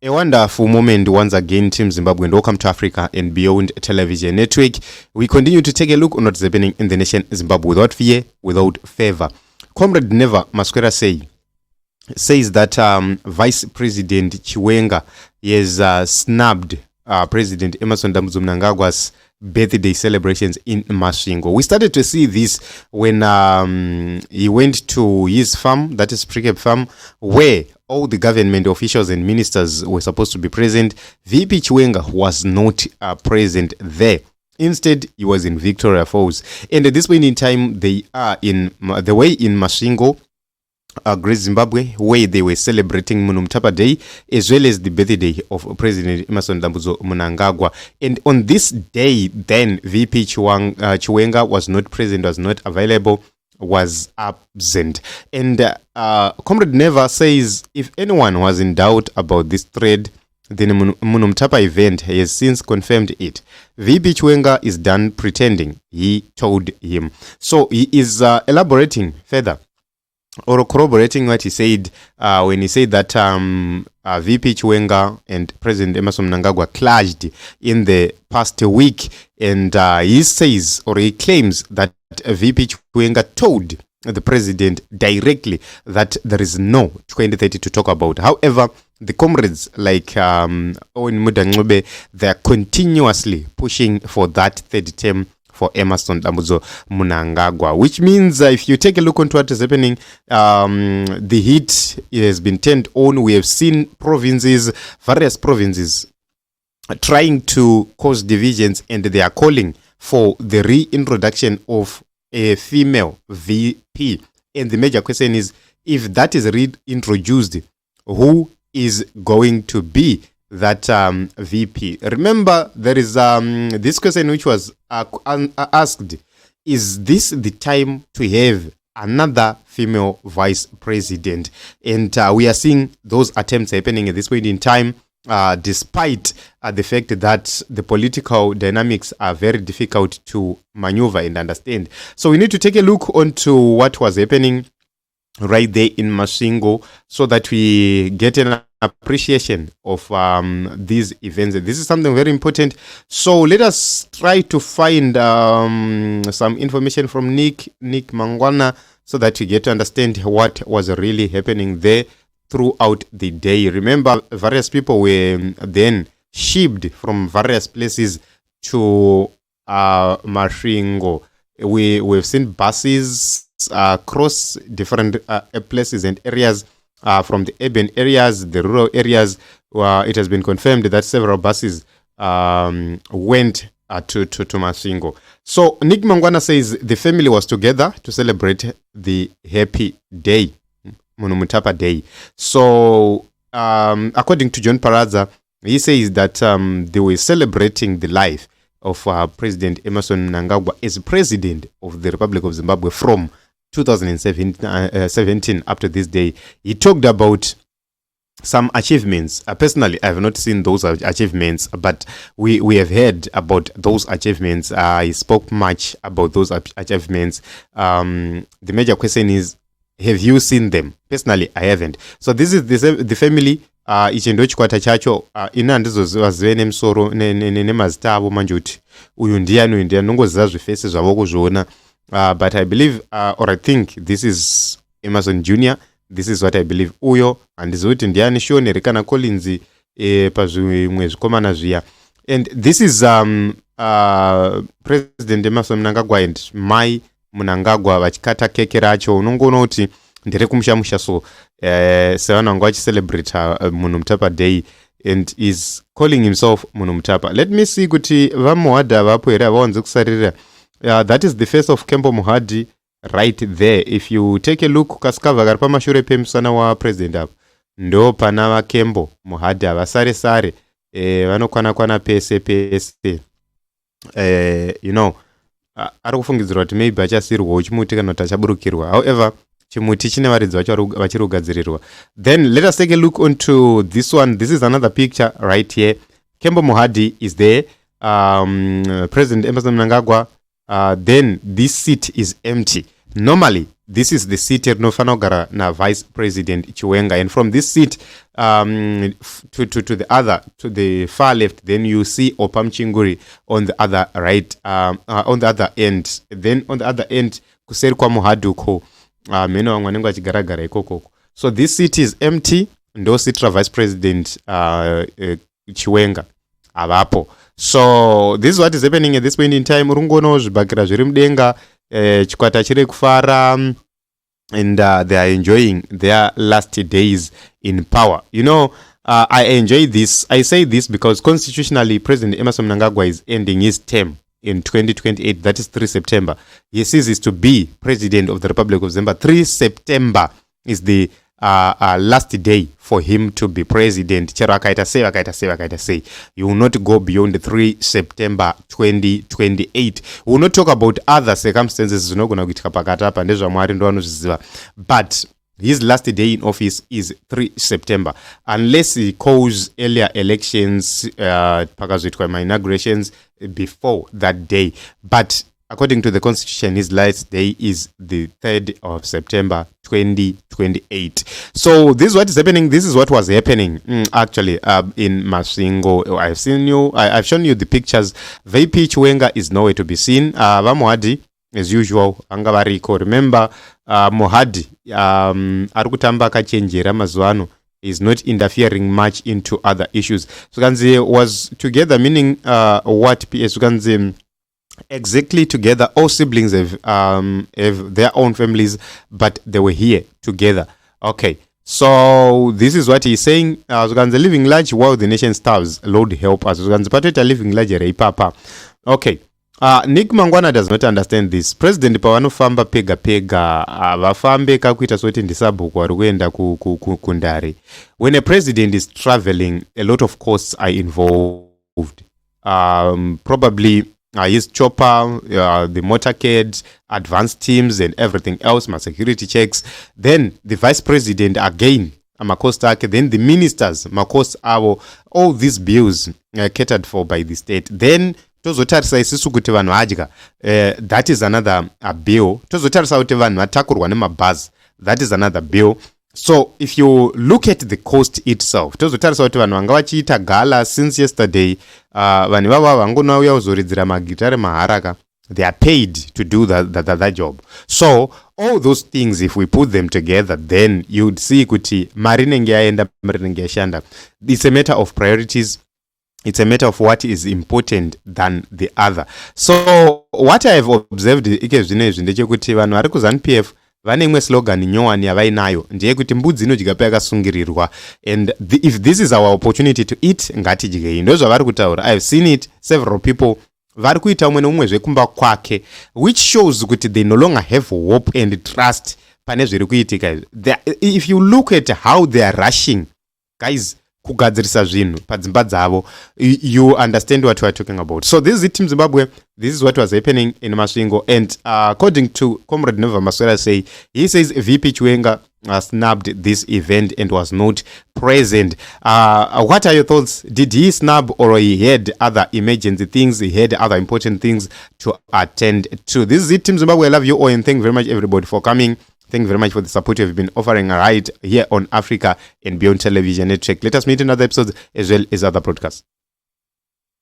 A wonderful moment once again, Team Zimbabwe, and welcome to Africa and Beyond Television Network. We continue to take a look on what's happening in the nation Zimbabwe without fear, without favor. Comrade Neva Masquera says that Vice President Chiwenga has snubbed President Emerson Mnangagwa's birthday celebrations in Masvingo. We started to see this when he went to his farm, that is Precap Farm, where all the government officials and ministers were supposed to be present. VP Chiwenga was not present there. Instead, he was in Victoria Falls. And at this point in time, they are in Masvingo, Great Zimbabwe, where they were celebrating Mnumtapa Day as well as the birthday of President Emerson Mnangagwa. And on this day, then VP Chiwenga was not present, was not available, was absent. And Comrade Neva says if anyone was in doubt about this thread, the Mnumtapa event has since confirmed it. VP Chiwenga is done pretending, he told him. So he is elaborating further, or corroborating what he said when he said that VP Chiwenga and President Emerson Mnangagwa clashed in the past week, and he says, or he claims, that VP Chiwenga told the president directly that there is no 2030 to talk about. However, the comrades like Owen Mnangagwa, they are continuously pushing for that third term for Emerson Mnangagwa, which means if you take a look into what is happening, the heat has been turned on. We have seen various provinces trying to cause divisions, and they are calling for the reintroduction of a female VP. And the major question is, if that is reintroduced, who is going to be that VP? Remember, there is this question which was asked: is this the time to have another female vice president? And we are seeing those attempts happening at this point in time, despite the fact that the political dynamics are very difficult to maneuver and understand. So we need to take a look onto what was happening right there in Masvingo so that we get an appreciation of these events. This is something very important. So let us try to find some information from Nick Mangwana so that we get to understand what was really happening there throughout the day. Remember, various people were then shipped from various places to Masvingo. We've seen buses across different places and areas, from the urban areas, the rural areas. It has been confirmed that several buses went to Masvingo. So Nick Mangwana says the family was together to celebrate the happy day, Mnumtapa Day. So according to John Paraza, he says that they were celebrating the life of President Emerson Mnangagwa as president of the Republic of Zimbabwe from 2017 up to this day. He talked about some achievements. Personally, I have not seen those achievements, but we have heard about those achievements. He spoke much about those achievements. The major question is, have you seen them? Personally, I haven't. So this is the family. Ichendo chikwata chacho ina ndizo zive nemusoro nemazita avo manje kuti uyu ndiani nongoziva zvifese zvavo kuzviona. But I believe, or I think, this is Emerson Jr. This is what I believe. Uyo handizivi ndiani shone rekana Collins pazvimwe zvikomana zviya. And this is President Emerson Mnangagwa and Mai Mnangagwa vachikata keke racho. Unongoona kuti ndere kumushamusha, so sevananga vachicelebrate Mnumtapa Day, and is calling himself Mnumtapa. Let me see kuti vamuhadha vapo here vawanze kusarira. That is the face of Kembo Muhadi right there. If you take a look, kaskava kari pamashure pemusana wa president apo ndo pana vakembo Muhadi avasare sare vanokwana pese ari kufungidzirwa kuti maybe achasirwawo chimuti kana kuti achaburukirwa. However, chimuti chine varidzi vacho vachiri kugadzirirwa. Then let us take a look onto this one. This is another picture right here. Kembo Muhadi is there. President Emerson Mnangagwa. Then this seat is empty. normally this is the seat rinofana kugara navice president Chiwenga, and from this seat to the far left, then you see Opam Chinguri on the other right, on the other end. Then on the other end kuseri kwa Muhaduko meno wangu achigaragara ikoko. So this seat is empty. Ndo seat vice president Chiwenga avapo. So this is what is happening at this point in time. Rungono zvibakira zviri mudenga, chikwata chiri kufara, and they are enjoying their last days in power. You know, I enjoy this. I say this because constitutionally, President Emmerson Mnangagwa is ending his term in 2028. That is 3 September. He ceases to be president of the Republic of Zambia. 3 September is the last day for him to be president. You will not go beyond 3 September 2028. We will not talk about other circumstances, but his last day in office is 3 September. Unless he calls earlier elections, inaugurations before that day. But according to the Constitution, his last day is the 3rd of September 2028. So this is what is happening. This is what was happening actually in Masvingo. I've shown you the pictures. VP Chiwenga is nowhere to be seen. Vamuhadi, as usual, angavariko. Remember, Mohadi arikutamba akachenjera mazuano is not interfering much into other issues. Suganzi was together, meaning what? Suganzi exactly together. All siblings have their own families, but they were here together. Okay, so this is what he's saying. Suganzi living large while the nation starves. Lord help us. Suganzi pateta living large papa. Okay. Nick Mangwana does not understand this. President pavanofamba pega pega vafambe kakuita soti ndisabhuku vari kuenda kundare. When a president is traveling, a lot of costs are involved. Probably his chopper, the motorcade, advanced teams and everything else, my security checks. Then the vice president again, makosta, then the ministers, makosta, all these bills catered for by the state. Then tozotarisa isisu kuti vanhu adya, that is another bill. Tozotarisa kuti vanhu vatakurwa nemabhazi, that is another bill. So if you look at the cost itself, tozotarisa kuti vanhu vanga vachiita gala since yesterday, vanhu vava vangonauya kuzoridzira magitare maharaka, they are paid to do that job. So all those things, if we put them together, then you'd see kuti mari inenge yaenda, mari inenge yashanda. It's a matter of priorities. It's a matter of what is important than the other. So what I have observed ndechekuti vanhu vari kuZANU-PF vane imwe slogan nyowani yavainayo ndeyekuti mbudzi inodya payakasungirirwa, and if this is our opportunity to eat, ngatidyei. Ndo zvavari kutaura. I have seen it. Several people vari kuita umwe neumwe zvekumba kwake, which shows kuti they no longer have hope and trust pane zviri kuitika. If you look at how they are rushing, guys, kugadzirisa zvinhu padzimba dzavo, you understand what we are talking about. So this is Team Zimbabwe. This is what was happening in Masvingo, and according to Comrade Neva Maswera, he says VP Chiwenga snubbed this event and was not present. What are your thoughts? Did he snub, or he had other emergency things, he had other important things to attend to? This is Team Zimbabwe. I love you all, and thank you very much everybody for coming. Thank you very much for the support you've been offering right here on Africa and Beyond Television Network. Let us meet in other episodes as well as other broadcasts.